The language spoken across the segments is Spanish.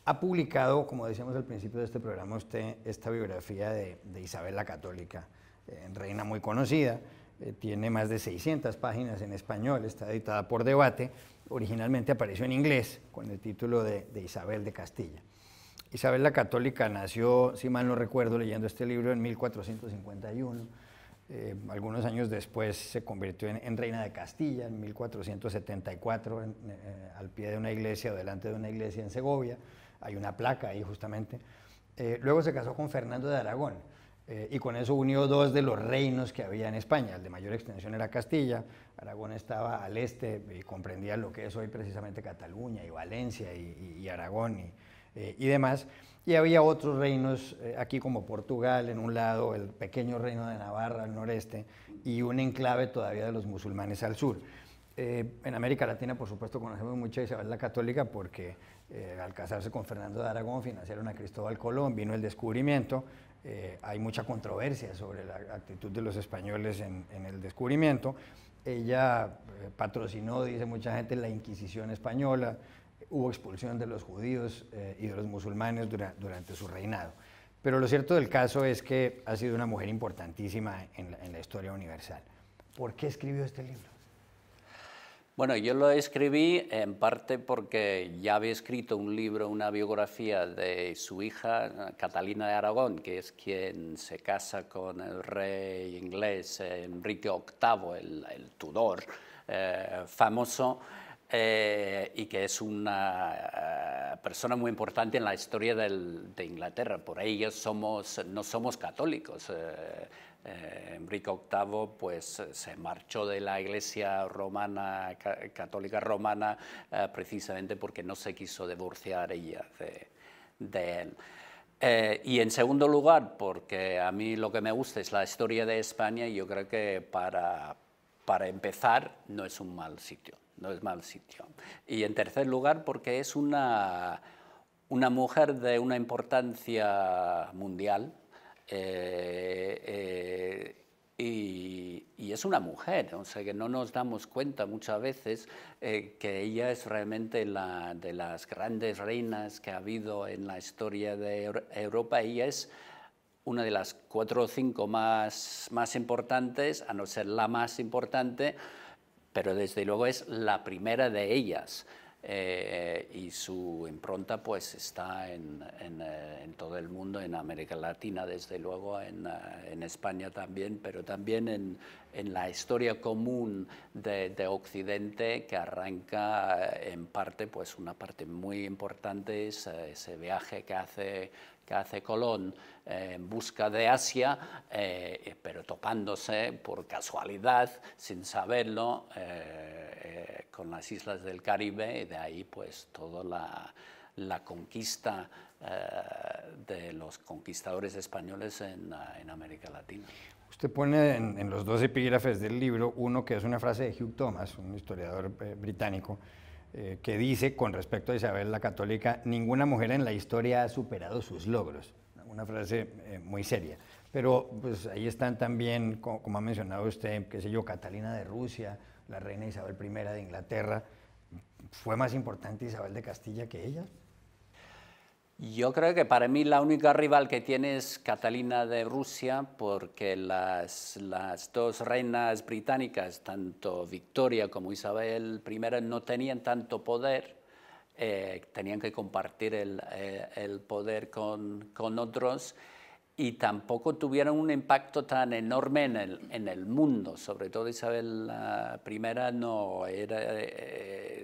Ha publicado, como decíamos al principio de este programa, usted esta biografía de Isabel la Católica, reina muy conocida, tiene más de 600 páginas en español, está editada por Debate, originalmente apareció en inglés con el título de Isabel de Castilla. Isabel la Católica nació, si mal no recuerdo, leyendo este libro en 1451. Algunos años después se convirtió en reina de Castilla, en 1474, al pie de una iglesia o delante de una iglesia en Segovia. Hay una placa ahí justamente. Luego se casó con Fernando de Aragón y con eso unió dos de los reinos que había en España. El de mayor extensión era Castilla, Aragón estaba al este y comprendía lo que es hoy precisamente Cataluña y Valencia y Aragón y demás. Y había otros reinos aquí como Portugal en un lado, el pequeño reino de Navarra al noreste y un enclave todavía de los musulmanes al sur. En América Latina, por supuesto, conocemos mucho a Isabel la Católica porque al casarse con Fernando de Aragón financiaron a Cristóbal Colón, vino el descubrimiento, hay mucha controversia sobre la actitud de los españoles en el descubrimiento. Ella patrocinó, dice mucha gente, la Inquisición española, hubo expulsión de los judíos y de los musulmanes durante su reinado. Pero lo cierto del caso es que ha sido una mujer importantísima en la historia universal. ¿Por qué escribió este libro? Bueno, yo lo escribí en parte porque ya había escrito un libro, una biografía de su hija, Catalina de Aragón, que es quien se casa con el rey inglés Enrique VIII, el Tudor famoso, y que es una persona muy importante en la historia de Inglaterra. Por ello no somos católicos. Enrique VIII pues, se marchó de la Iglesia romana, católica romana, precisamente porque no se quiso divorciar ella de él. Y en segundo lugar, porque a mí lo que me gusta es la historia de España, y yo creo que para empezar no es un mal sitio. No es mal sitio. Y en tercer lugar, porque es una mujer de una importancia mundial, y es una mujer, o sea que no nos damos cuenta muchas veces que ella es realmente de las grandes reinas que ha habido en la historia de Europa. Ella es una de las 4 o 5 más importantes, a no ser la más importante, pero desde luego es la primera de ellas. Y su impronta pues está en todo el mundo, en América Latina desde luego, en España también, pero también en la historia común de Occidente, que arranca en parte, pues una parte muy importante es ese viaje que hace Colón en busca de Asia, pero topándose por casualidad, sin saberlo, con las islas del Caribe, y de ahí pues toda la conquista de los conquistadores españoles en América Latina. Usted pone en los 2 epígrafes del libro uno que es una frase de Hugh Thomas, un historiador británico, que dice con respecto a Isabel la Católica: ninguna mujer en la historia ha superado sus logros. Una frase muy seria. Pero pues ahí están también, como ha mencionado usted, qué sé yo, Catalina de Rusia, la reina Isabel I de Inglaterra. ¿Fue más importante Isabel de Castilla que ella? Yo creo que para mí la única rival que tiene es Catalina de Rusia, porque las 2 reinas británicas, tanto Victoria como Isabel I, no tenían tanto poder, tenían que compartir el poder con otros, y tampoco tuvieron un impacto tan enorme en el mundo. Sobre todo Isabel I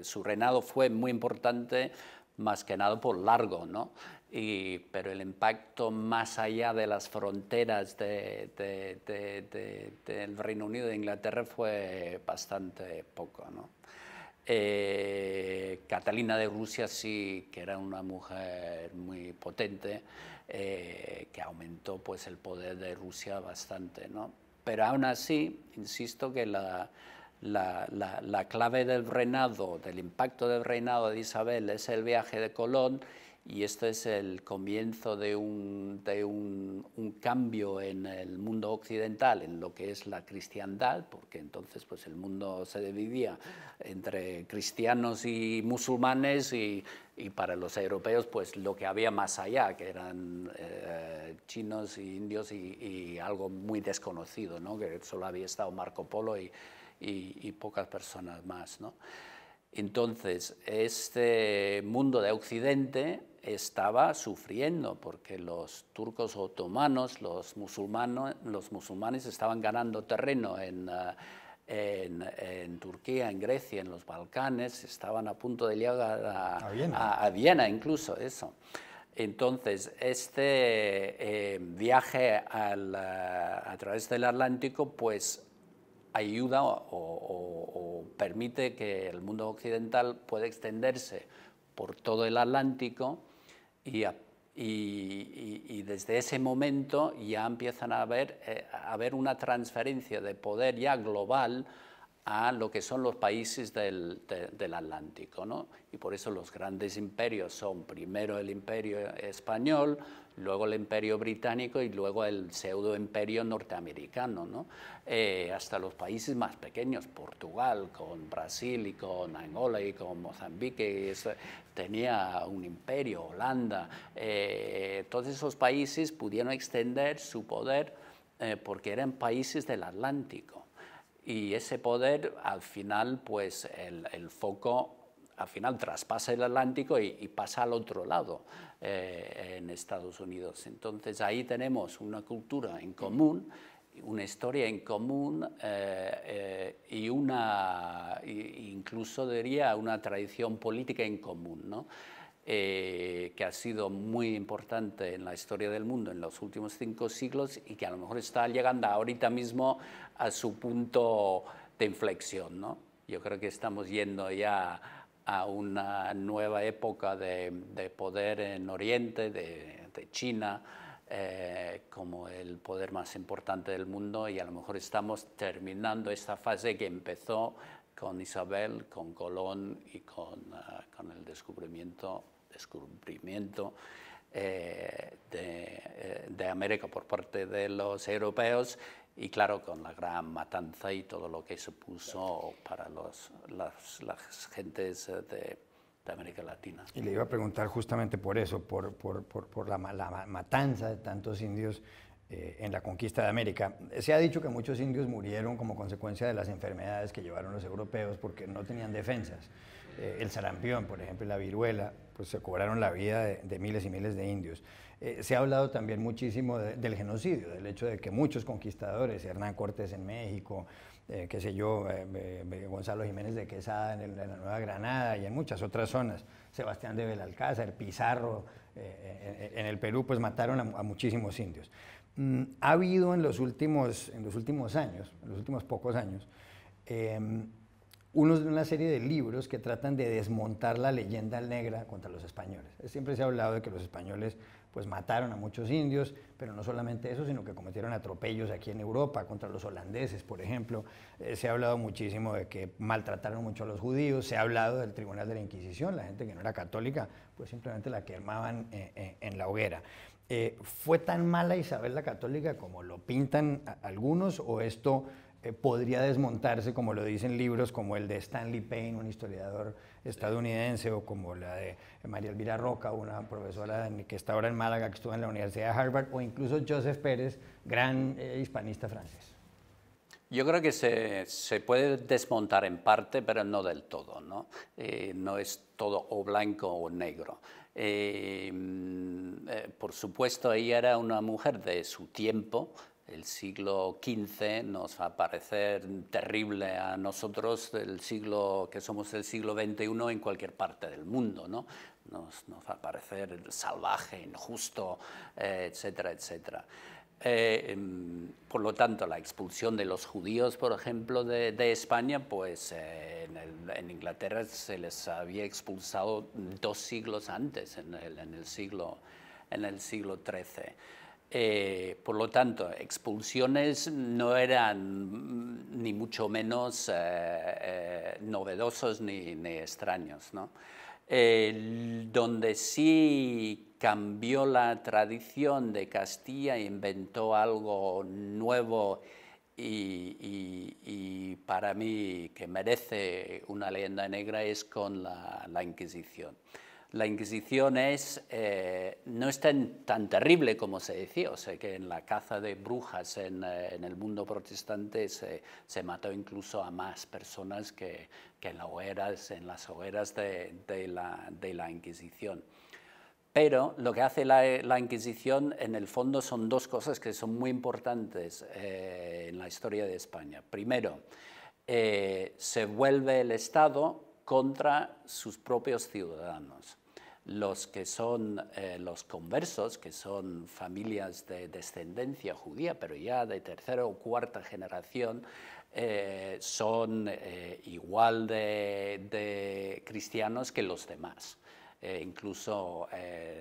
su reinado fue muy importante, más que nada por largo, ¿no? Pero el impacto más allá de las fronteras del Reino Unido, de Inglaterra, fue bastante poco, ¿no? Catalina de Rusia sí que era una mujer muy potente, que aumentó pues el poder de Rusia bastante, ¿no? Pero aún así, insisto que la clave del reinado, del impacto del reinado de Isabel, es el viaje de Colón, y este es el comienzo de un cambio en el mundo occidental, en lo que es la cristiandad, porque entonces pues, el mundo se dividía entre cristianos y musulmanes, y para los europeos pues, lo que había más allá, que eran chinos y indios y algo muy desconocido, ¿no? Que solo había estado Marco Polo y pocas personas más, ¿no? Entonces, este mundo de Occidente estaba sufriendo porque los turcos otomanos, los musulmanes estaban ganando terreno en Turquía, en Grecia, en los Balcanes, estaban a punto de llegar a Viena incluso, eso. Entonces, este viaje a través del Atlántico, pues, ayuda o permite que el mundo occidental pueda extenderse por todo el Atlántico y desde ese momento ya empiezan a haber una transferencia de poder ya global a lo que son los países del Atlántico, ¿no? Y por eso los grandes imperios son primero el imperio español, luego el imperio británico y luego el pseudo-imperio norteamericano, ¿no? Hasta los países más pequeños, Portugal, con Brasil y con Angola y con Mozambique, tenía un imperio, Holanda. Todos esos países pudieron extender su poder porque eran países del Atlántico. Y ese poder, al final, pues el foco, al final traspasa el Atlántico y pasa al otro lado, en Estados Unidos. Entonces ahí tenemos una cultura en común, una historia en común y incluso diría una tradición política en común, ¿no? Que ha sido muy importante en la historia del mundo en los últimos 5 siglos y que a lo mejor está llegando ahorita mismo a su punto de inflexión, ¿no? Yo creo que estamos yendo ya a una nueva época de poder en Oriente, de China, como el poder más importante del mundo, y a lo mejor estamos terminando esta fase que empezó con Isabel, con Colón y con el descubrimiento de América por parte de los europeos, y claro, con la gran matanza y todo lo que supuso para las gentes de América Latina. Y le iba a preguntar justamente por eso, por la matanza de tantos indios en la conquista de América. Se ha dicho que muchos indios murieron como consecuencia de las enfermedades que llevaron los europeos porque no tenían defensas. El sarampión, por ejemplo, y la viruela, pues se cobraron la vida de miles y miles de indios. Se ha hablado también muchísimo del genocidio, del hecho de que muchos conquistadores, Hernán Cortés en México, qué sé yo, Gonzalo Jiménez de Quesada en la Nueva Granada y en muchas otras zonas, Sebastián de Belalcázar, Pizarro, en el Perú, pues mataron a muchísimos indios. Ha habido en los últimos años, en los últimos pocos años, una serie de libros que tratan de desmontar la leyenda negra contra los españoles. Siempre se ha hablado de que los españoles pues mataron a muchos indios, pero no solamente eso, sino que cometieron atropellos aquí en Europa contra los holandeses, por ejemplo. Se ha hablado muchísimo de que maltrataron mucho a los judíos, se ha hablado del Tribunal de la Inquisición, la gente que no era católica, pues simplemente la quemaban en la hoguera. ¿Fue tan mala Isabel la Católica como lo pintan algunos, o esto podría desmontarse, como lo dicen libros como el de Stanley Payne, un historiador estadounidense, o como la de María Elvira Roca, una profesora que está ahora en Málaga, que estuvo en la Universidad de Harvard, o incluso Joseph Pérez, gran hispanista francés? Yo creo que se puede desmontar en parte, pero no del todo, ¿no? No es todo o blanco o negro. Por supuesto, ella era una mujer de su tiempo. El siglo XV nos va a parecer terrible a nosotros, que somos del siglo XXI, en cualquier parte del mundo, ¿no? Nos va a parecer salvaje, injusto, etcétera, etcétera. Por lo tanto, la expulsión de los judíos, por ejemplo, de España, pues en Inglaterra se les había expulsado 2 siglos antes, en el siglo XIII. Por lo tanto, expulsiones no eran ni mucho menos novedosos ni extraños, ¿no? Donde sí cambió la tradición de Castilla, inventó algo nuevo y para mí que merece una leyenda negra es con la Inquisición. La Inquisición no es tan terrible como se decía, o sea que en la caza de brujas en el mundo protestante se mató incluso a más personas que en las hogueras de la Inquisición. Pero lo que hace la Inquisición, en el fondo, son dos cosas que son muy importantes en la historia de España. Primero, se vuelve el Estado contra sus propios ciudadanos. Los que son los conversos, que son familias de descendencia judía, pero ya de tercera o cuarta generación, son igual de cristianos que los demás. Incluso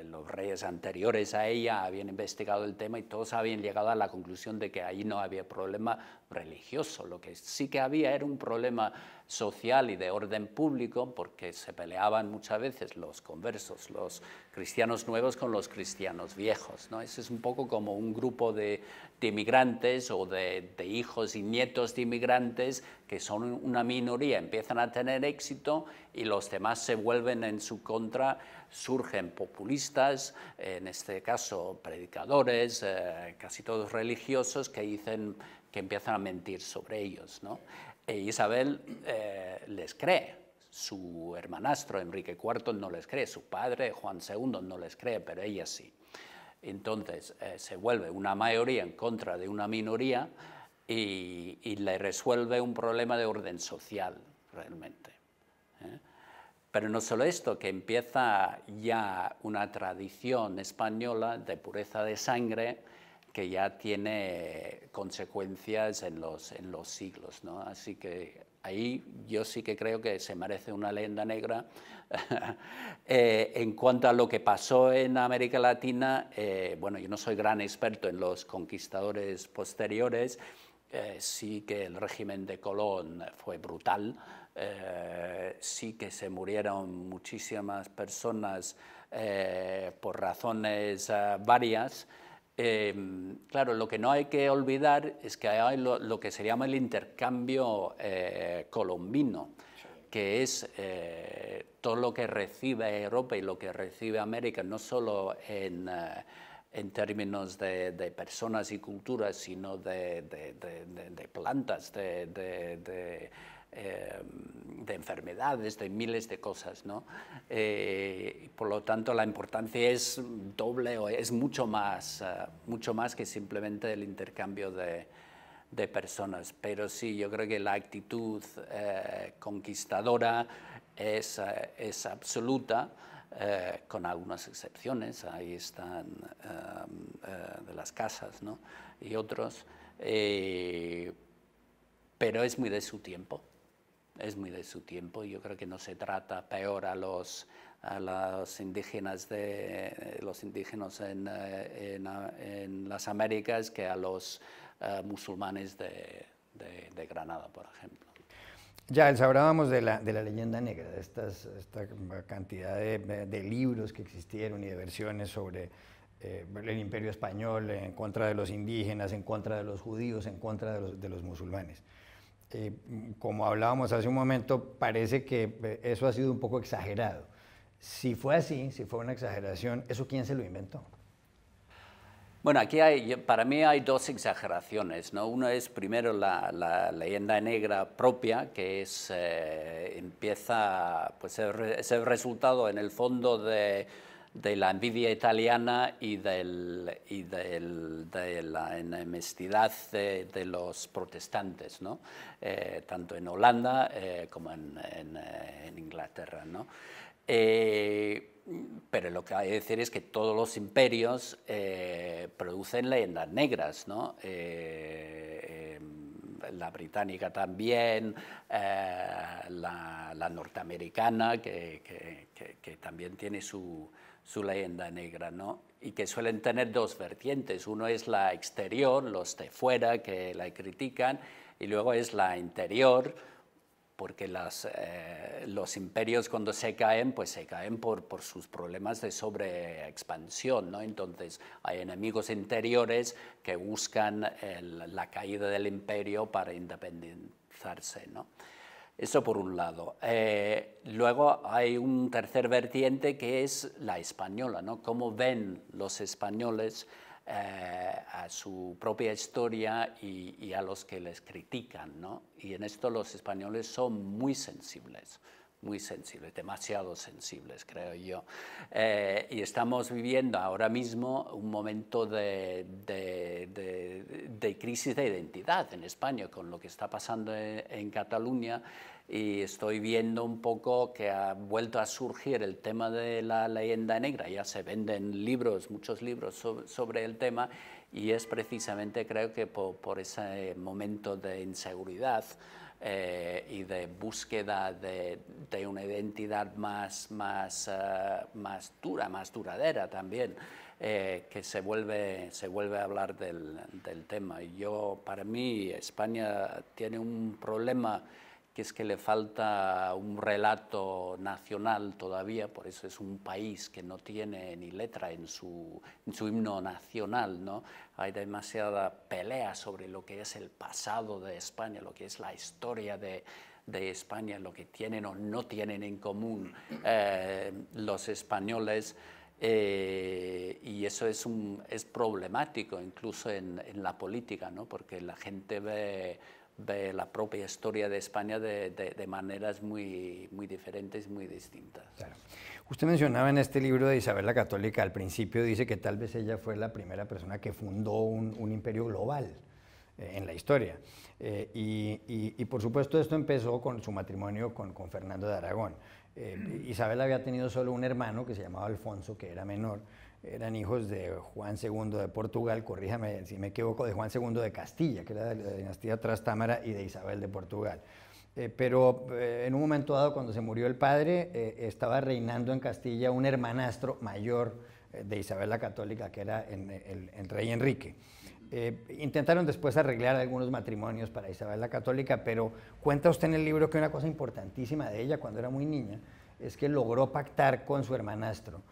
los reyes anteriores a ella habían investigado el tema y todos habían llegado a la conclusión de que ahí no había problema religioso. Lo que sí que había era un problema social y de orden público, porque se peleaban muchas veces los conversos, los cristianos nuevos con los cristianos viejos, ¿no? Ese es un poco como un grupo de inmigrantes o de hijos y nietos de inmigrantes que son una minoría, empiezan a tener éxito y los demás se vuelven en su contra, surgen populistas, en este caso predicadores, casi todos religiosos, que empiezan a mentir sobre ellos, ¿no? E Isabel les cree, su hermanastro Enrique IV no les cree, su padre Juan II no les cree, pero ella sí. Entonces se vuelve una mayoría en contra de una minoría y le resuelve un problema de orden social realmente. Pero no solo esto, que empieza ya una tradición española de pureza de sangre que ya tiene consecuencias en los siglos, ¿no? Así que ahí yo sí que creo que se merece una leyenda negra. En cuanto a lo que pasó en América Latina, bueno, yo no soy gran experto en los conquistadores posteriores, sí que el régimen de Colón fue brutal, sí que se murieron muchísimas personas por razones varias. Claro, lo que no hay que olvidar es que hay lo que se llama el intercambio colombino, que es todo lo que recibe Europa y lo que recibe América, no solo en términos de personas y culturas, sino de plantas, de enfermedades, de miles de cosas, ¿no? Por lo tanto, la importancia es doble o es mucho más que simplemente el intercambio de personas. Pero sí, yo creo que la actitud conquistadora es absoluta, con algunas excepciones. Ahí están de las casas, ¿no? Y otros, pero es muy de su tiempo. Es muy de su tiempo. Yo creo que no se trata peor a los indígenas en las Américas que a los musulmanes de Granada, por ejemplo. Ya, Elsa, hablábamos de la leyenda negra, de esta cantidad de libros que existieron y de versiones sobre el Imperio Español en contra de los indígenas, en contra de los judíos, en contra de los musulmanes. Como hablábamos hace un momento, parece que eso ha sido un poco exagerado. Si fue así, si fue una exageración, ¿eso quién se lo inventó? Bueno, aquí para mí hay dos exageraciones, ¿no? Uno es primero la leyenda negra propia, que empieza, pues es el resultado en el fondo de la envidia italiana y de la enemistad de los protestantes, ¿no? Tanto en Holanda como en Inglaterra, ¿no? Pero lo que hay que decir es que todos los imperios producen leyendas negras, ¿no? La británica también, la norteamericana, que también tiene su leyenda negra, ¿no? Y que suelen tener dos vertientes. Uno es la exterior, los de fuera que la critican, y luego es la interior, porque los imperios cuando se caen, pues se caen por sus problemas de sobreexpansión, ¿no? Entonces hay enemigos interiores que buscan la caída del imperio para independizarse, ¿no? Eso por un lado. Luego hay un tercer vertiente que es la española, ¿no? Cómo ven los españoles a su propia historia y a los que les critican, ¿no? Y en esto los españoles son muy sensibles, demasiado sensibles, creo yo. Y estamos viviendo ahora mismo un momento de crisis de identidad en España, con lo que está pasando en Cataluña, y estoy viendo un poco que ha vuelto a surgir el tema de la leyenda negra. Ya se venden libros, muchos libros sobre el tema, y es precisamente, creo que por ese momento de inseguridad y de búsqueda de una identidad más dura, más duradera también, que se vuelve a hablar del tema. Para mí, España tiene un problema, que es que le falta un relato nacional todavía, por eso es un país que no tiene ni letra en su himno nacional, ¿no? Hay demasiada pelea sobre lo que es el pasado de España, lo que es la historia de España, lo que tienen o no tienen en común los españoles, y eso es problemático incluso en la política, ¿no? Porque la gente ve la propia historia de España de maneras muy diferentes, muy distintas. Claro. Usted mencionaba en este libro de Isabel la Católica, al principio dice que tal vez ella fue la primera persona que fundó un imperio global en la historia. Y por supuesto esto empezó con su matrimonio con Fernando de Aragón. Isabel había tenido solo un hermano que se llamaba Alfonso, que era menor. Eran hijos de Juan II de Portugal, corríjame si me equivoco, de Juan II de Castilla, que era de la dinastía Trastámara, y de Isabel de Portugal. Pero en un momento dado, cuando se murió el padre, estaba reinando en Castilla un hermanastro mayor de Isabel la Católica, que era el rey Enrique. Intentaron después arreglar algunos matrimonios para Isabel la Católica, pero cuenta usted en el libro que una cosa importantísima de ella cuando era muy niña es que logró pactar con su hermanastro.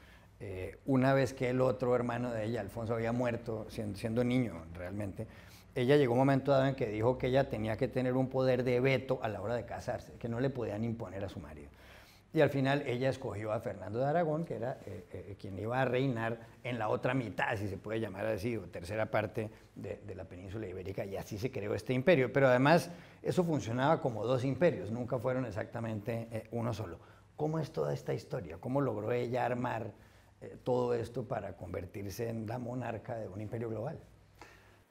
Una vez que el otro hermano de ella, Alfonso, había muerto, siendo niño realmente, ella llegó un momento dado en que dijo que ella tenía que tener un poder de veto a la hora de casarse, que no le podían imponer a su marido. Y al final ella escogió a Fernando de Aragón, que era quien iba a reinar en la otra mitad, si se puede llamar así, o tercera parte de la península ibérica, y así se creó este imperio. Pero además eso funcionaba como dos imperios, nunca fueron exactamente uno solo. ¿Cómo es toda esta historia? ¿Cómo logró ella armar todo esto para convertirse en la monarca de un imperio global?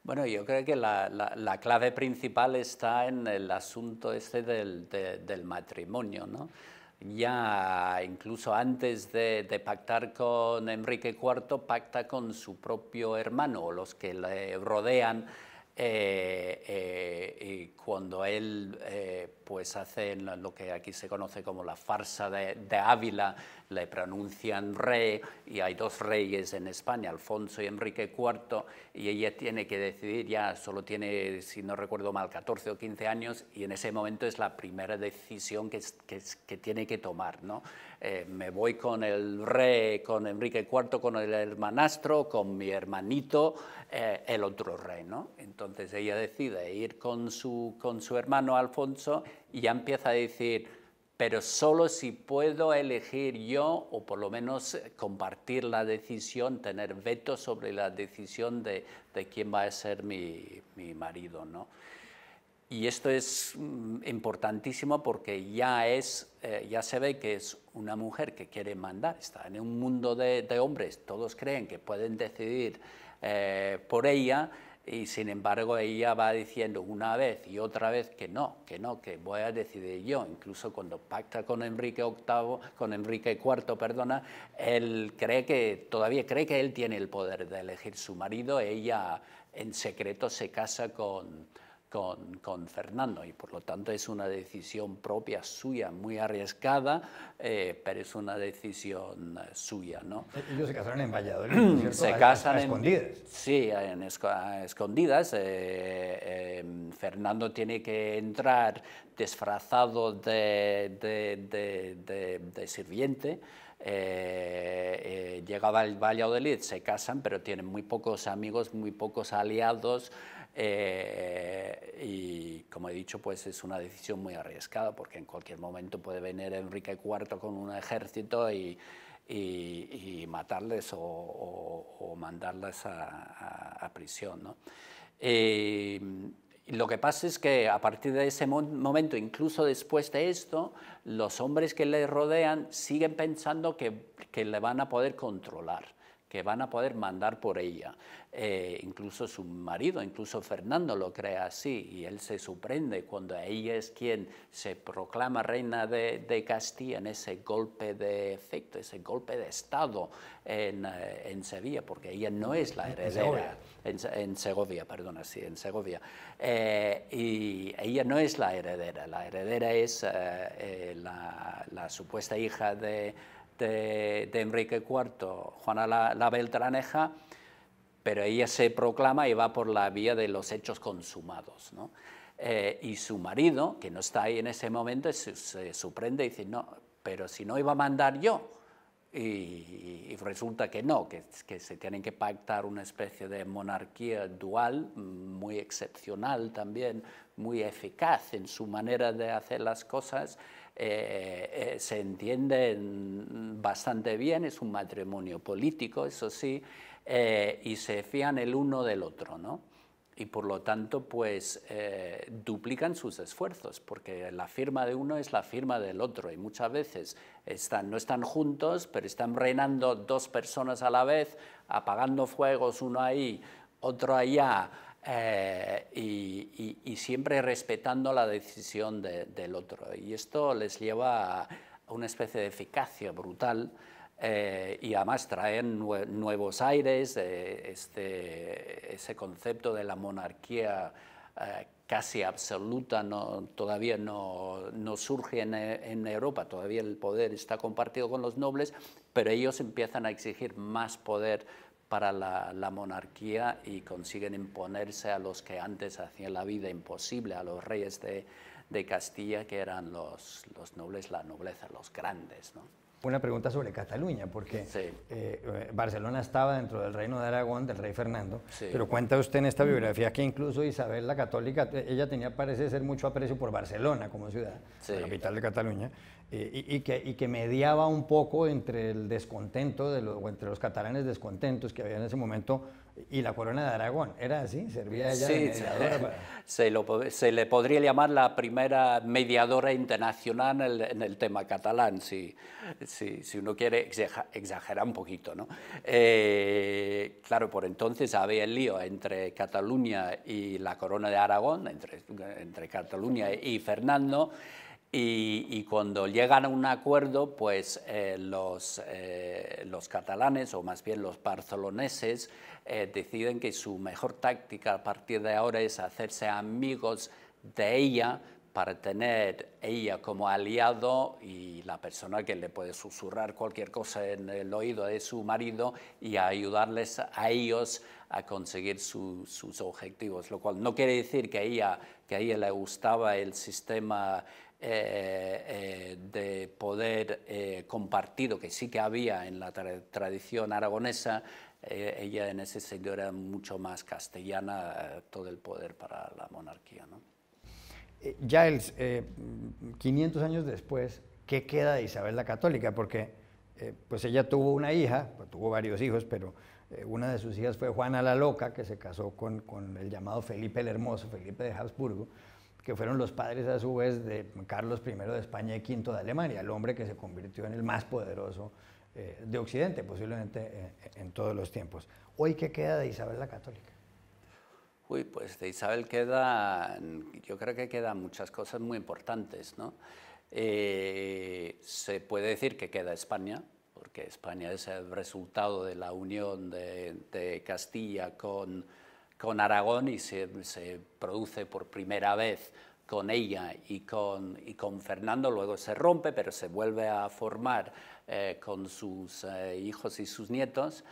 Bueno, yo creo que la clave principal está en el asunto este del matrimonio, ¿no? Ya incluso antes de pactar con Enrique IV, pacta con su propio hermano, o los que le rodean, y cuando él pues hace lo que aquí se conoce como la farsa de Ávila, le pronuncian rey, y hay dos reyes en España, Alfonso y Enrique IV, y ella tiene que decidir, ya solo tiene, si no recuerdo mal, 14 o 15 años, y en ese momento es la primera decisión que tiene que tomar, ¿no? Me voy con el rey, con Enrique IV, con el hermanastro, con mi hermanito, el otro rey, ¿no? Entonces ella decide ir con su hermano Alfonso, y ya empieza a decir, pero solo si puedo elegir yo, o por lo menos compartir la decisión, tener veto sobre la decisión de quién va a ser mi marido, ¿no? Y esto es importantísimo porque ya se ve que es una mujer que quiere mandar, está en un mundo de hombres, todos creen que pueden decidir por ella, y sin embargo ella va diciendo una vez y otra vez que no, que voy a decidir yo. Incluso cuando pacta con Enrique IV, perdona, él todavía cree que él tiene el poder de elegir su marido. Ella en secreto se casa con con Fernando, y por lo tanto es una decisión propia suya, muy arriesgada, pero es una decisión suya, ¿no? Ellos se casaron en Valladolid, ¿no es cierto? Se casan a escondidas. Sí, a escondidas. Fernando tiene que entrar disfrazado de sirviente. Llegaba al Valladolid, se casan, pero tienen muy pocos amigos, muy pocos aliados. Y como he dicho, pues es una decisión muy arriesgada, porque en cualquier momento puede venir Enrique IV con un ejército y matarles o mandarles a prisión, ¿no? Lo que pasa es que a partir de ese momento, incluso después de esto, los hombres que le rodean siguen pensando que le van a poder controlar, que van a poder mandar por ella. Incluso su marido, incluso Fernando lo cree así, y él se sorprende cuando ella es quien se proclama reina de Castilla en ese golpe de efecto, ese golpe de Estado en Sevilla, porque ella no es la heredera. En Segovia, perdona, sí, en Segovia. Y ella no es la heredera es la supuesta hija de Enrique IV, Juana la Beltraneja, pero ella se proclama y va por la vía de los hechos consumados, ¿no? Y su marido, que no está ahí en ese momento, se sorprende y dice, no, pero si no iba a mandar yo. Y resulta que no, que se tienen que pactar una especie de monarquía dual, muy excepcional también, muy eficaz en su manera de hacer las cosas. Se entienden bastante bien, es un matrimonio político, eso sí, y se fían el uno del otro, ¿no? Y por lo tanto, pues duplican sus esfuerzos, porque la firma de uno es la firma del otro, y muchas veces no están juntos, pero están reinando dos personas a la vez, apagando fuegos, uno ahí, otro allá, y siempre respetando la decisión del otro. Y esto les lleva a una especie de eficacia brutal. Y además traen nuevos aires, ese concepto de la monarquía casi absoluta todavía no surge en Europa, todavía el poder está compartido con los nobles, pero ellos empiezan a exigir más poder para la monarquía y consiguen imponerse a los que antes hacían la vida imposible, a los reyes de Castilla, que eran los nobles, la nobleza, los grandes, ¿no? Una pregunta sobre Cataluña, porque sí. Barcelona estaba dentro del reino de Aragón, del rey Fernando, sí. pero cuenta usted en esta biografía que incluso Isabel la Católica, ella parece ser mucho aprecio por Barcelona como ciudad, sí. la capital de Cataluña, y que mediaba un poco entre el descontento, o entre los catalanes descontentos que había en ese momento, y la corona de Aragón. ¿Era así? ¿Servía ella de mediadora? Para... Se le podría llamar la primera mediadora internacional en el tema catalán, si uno quiere exagerar un poquito, ¿no? Claro, por entonces había el lío entre Cataluña y la corona de Aragón, entre Cataluña y Fernando, y cuando llegan a un acuerdo, pues los catalanes, o más bien los barceloneses, deciden que su mejor táctica a partir de ahora es hacerse amigos de ella, para tener ella como aliado y la persona que le puede susurrar cualquier cosa en el oído de su marido y ayudarles a ellos a conseguir sus objetivos, lo cual no quiere decir que a ella le gustaba el sistema de poder compartido que sí que había en la tradición aragonesa. Ella en ese sentido era mucho más castellana, todo el poder para la monarquía, ¿no? Ya 500 años después, ¿qué queda de Isabel la Católica? Porque pues ella tuvo una hija, pues tuvo varios hijos, pero una de sus hijas fue Juana la Loca, que se casó con el llamado Felipe el Hermoso, Felipe de Habsburgo, que fueron los padres a su vez de Carlos I de España y V de Alemania, el hombre que se convirtió en el más poderoso de Occidente, posiblemente en todos los tiempos. Hoy, ¿qué queda de Isabel la Católica? Uy, pues de Isabel yo creo que quedan muchas cosas muy importantes, ¿no? Se puede decir que queda España, porque España es el resultado de la unión de Castilla con con Aragón y se produce por primera vez con ella y con Fernando, luego se rompe, pero se vuelve a formar con sus hijos y sus nietos.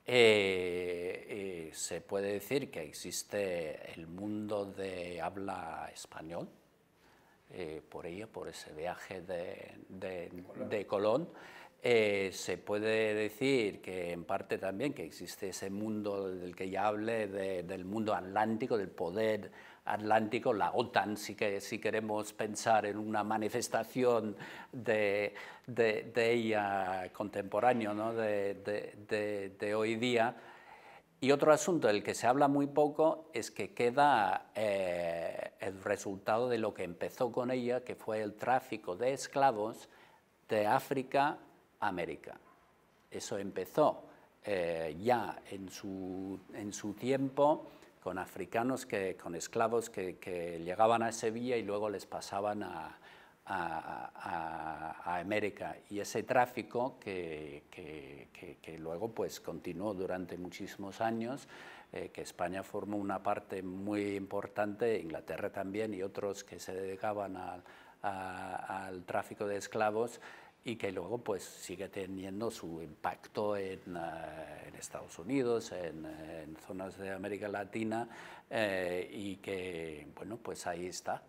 Se puede decir que existe el mundo de habla español, por ella, por ese viaje de Colón. Se puede decir que en parte también que existe ese mundo del que ya hablé, del mundo atlántico, del poder atlántico, la OTAN, si queremos pensar en una manifestación de ella contemporáneo, ¿no? de hoy día. Y otro asunto del que se habla muy poco es que queda el resultado de lo que empezó con ella, que fue el tráfico de esclavos de África a América. Eso empezó ya en su tiempo con africanos, con esclavos que llegaban a Sevilla y luego les pasaban a América, y ese tráfico que luego pues continuó durante muchísimos años, que España formó una parte muy importante, Inglaterra también y otros que se dedicaban al tráfico de esclavos, y que luego pues sigue teniendo su impacto en Estados Unidos, en zonas de América Latina, y que bueno, pues ahí está,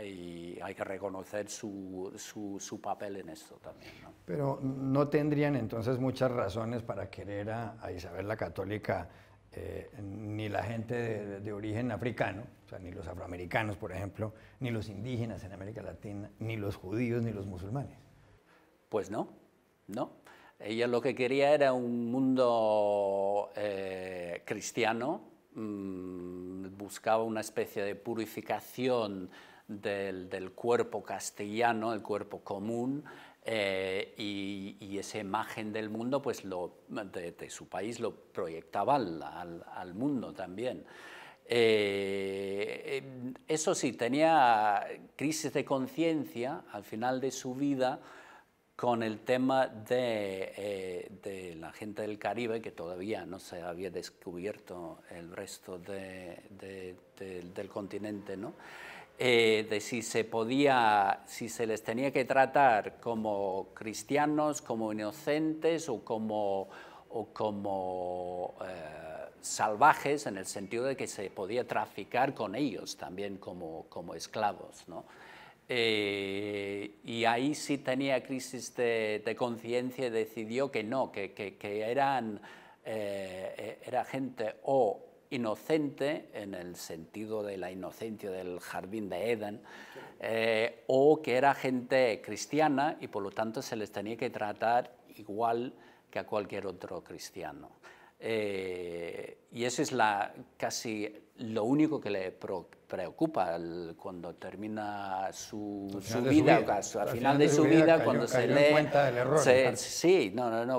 y hay que reconocer su papel en esto también, ¿no? Pero no tendrían entonces muchas razones para querer a Isabel la Católica, ni la gente de origen africano, o sea, ni los afroamericanos, por ejemplo, ni los indígenas en América Latina, ni los judíos, ni los musulmanes. Pues no. Ella lo que quería era un mundo cristiano, buscaba una especie de purificación del cuerpo castellano, el cuerpo común, y esa imagen del mundo, pues de su país, lo proyectaba al mundo también. Eso sí, tenía crisis de conciencia al final de su vida con el tema de la gente del Caribe, que todavía no se había descubierto el resto del continente, ¿no? De si se les tenía que tratar como cristianos, como inocentes o como salvajes, en el sentido de que se podía traficar con ellos también como esclavos, ¿no? Y ahí sí tenía crisis de conciencia y decidió que no, que era gente o inocente, en el sentido de la inocencia del jardín de Edén, o que era gente cristiana y por lo tanto se les tenía que tratar igual que a cualquier otro cristiano. Y eso es casi lo único que le preocupa cuando termina su vida, al final de su vida, cuando se lee,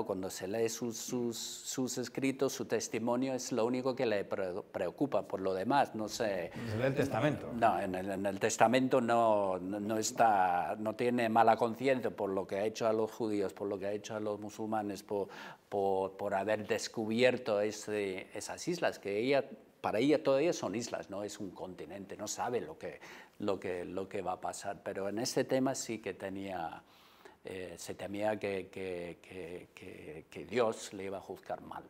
cuando se lee sus escritos, su testimonio, es lo único que le preocupa. Por lo demás, no sé. ¿Es el testamento? No, en el testamento no tiene mala conciencia por lo que ha hecho a los judíos, por lo que ha hecho a los musulmanes, por haber descubierto esas islas que para ella todavía son islas, no es un continente, no sabe lo que va a pasar, pero en este tema sí que se temía que Dios le iba a juzgar mal.